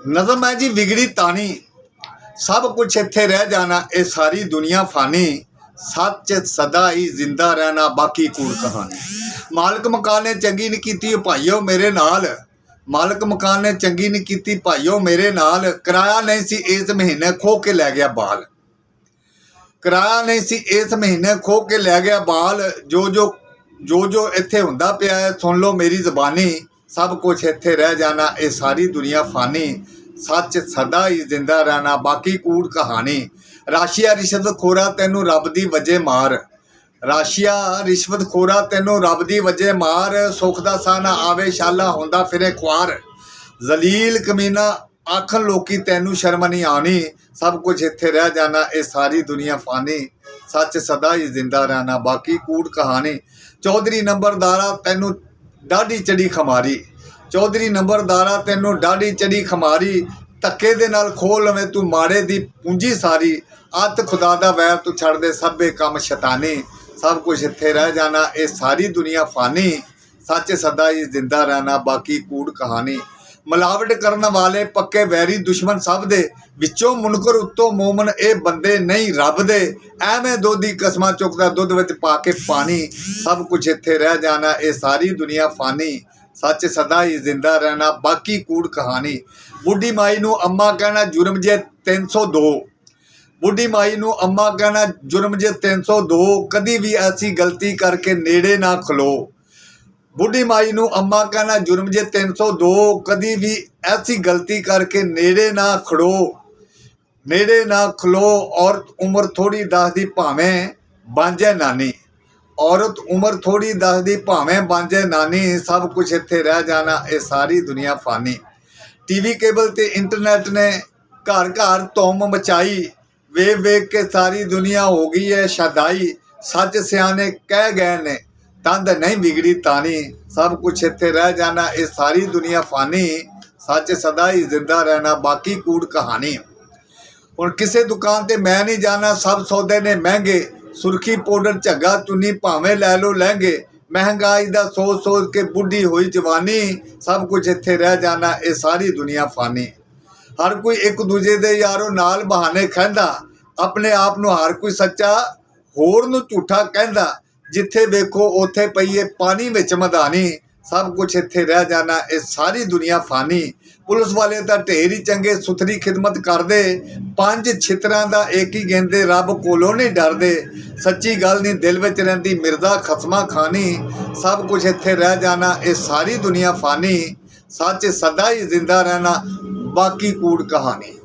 नज़म है जी विगड़ी तानी, सब कुछ इत्थे रह जाना, ये सारी दुनिया फानी, सच सदा ही जिंदा रहना, बाकी कूड़ कहानी। मालक मकान ने चंगी नहीं कीती भाईओ मेरे नाल, मालक मकान ने चंगी नहीं कीती भाईओ मेरे नाल, किराया नहीं सी इस महीने खो के लै गया बाल, किराया नहीं सी इस महीने खो के लै गया बाल, जो इत्थे हुंदा पिया है सुन लो मेरी ज़बानी, सब कुछ इत्थे रह जाना, ये सारी दुनिया फानी, सच सदा ही जिंदा रहना, बाकी कूड़ कहानी। राशिया रिश्वत खोरा तेनू रब दी वजे मार, राशिया रिश्वत खोरा तेनू रब दी वजे मार, सुख दा सा ना आवे शाला होंदा फिरे ख्वार, जलील कमीना आखन लोकी तेनू शर्म नहीं आनी, सब कुछ इत्थे रह जाना, ये सारी दुनिया फानी, सच सदा ही जिंदा रहना, बाकी कूड़ कहानी। चौधरी नंबरदारा तेनू डाढ़ी चढ़ी खमारी, चौधरी नंबरदारा तेनू डाढ़ी चढ़ी खमारी, धक्के दे नाल खोल लवें तू माड़े दी पूंजी सारी, अत खुदा दा वैर तू छड़ दे सभे कम शैतानी, सब कुछ इत्थे रह जाना, ये सारी दुनिया फानी, सच सदा ही जिंदा रहना, बाकी कूड़ कहानी। मिलावट करन वाले पक्के वैरी दुश्मन सब दे, विचों मुनकर उत्तों मोमन ए बंदे नहीं रब दे, एवें दोधी कसमां चुकदा दुध विच पा के पानी, सब कुछ इत्थे रह जाना, ये सारी दुनिया फानी, सच सदा ही जिंदा रहना, बाकी कूड़ कहानी। बुढ़ी माई नू अम्मा कहना जुर्म जे 302, बुढ़ी माई नू अम्मा कहना जुर्म जे 302, कदी भी ऐसी गलती करके नेड़े ना खलो, बुढ़ी माई नू अम्मा कहना जुर्म जे 302, कदी भी ऐसी गलती करके नेड़े ना खड़ो, नेड़े ना खलो, औरत उम्र थोड़ी दसदी भावें बांझे नानी, औरत उम्र थोड़ी दसदी भावें बांझे नानी, सब कुछ इत्थे रह जाना, ये सारी दुनिया फानी। टीवी केबल ते इंटरनेट ने घर घर धुम मचाई, वेख वेख के सारी दुनिया हो गई है शदाई, सच सियाने कह गए ने तंद नहीं बिगड़ी तानी, सब कुछ इत्थे रह जाना, ये सारी दुनिया फानी, सच सदा ही जिंदा रहना, बाकी कूड़ कहानी। हुण किसे दुकान ते मैं नहीं जाना, सब सौदे ने महंगे, सुरखी पाउडर झग्गा चुन्नी भावें लै लो लहंगे, महंगाई दा सोच सोच के बुढ़ी हुई जवानी, सब कुछ इत्थे रह जाना, ये सारी दुनिया फानी। हर कोई एक दूजे दे यारों नाल बहाने कहंदा, अपने आप नूं हर कोई सच्चा होर नूं झूठा कहंदा, जिथे वेखो उथे पईए पानी विच मधानी, सब कुछ इत्थे रह जाना, ये सारी दुनिया फानी। पुलिस वाले तां ढेर ही चंगे सुथरी खिदमत करदे, 5 छितरां दा एक ही गेंदे, रब कोलों नहीं डरदे, सच्ची गल नहीं दिल विच रहिंदी मिर्दा खसमा खानी, सब कुछ इत्थे रह जाना, ये सारी दुनिया फानी, सच सदा ही जिंदा रहना, बाकी कूड़ कहानी।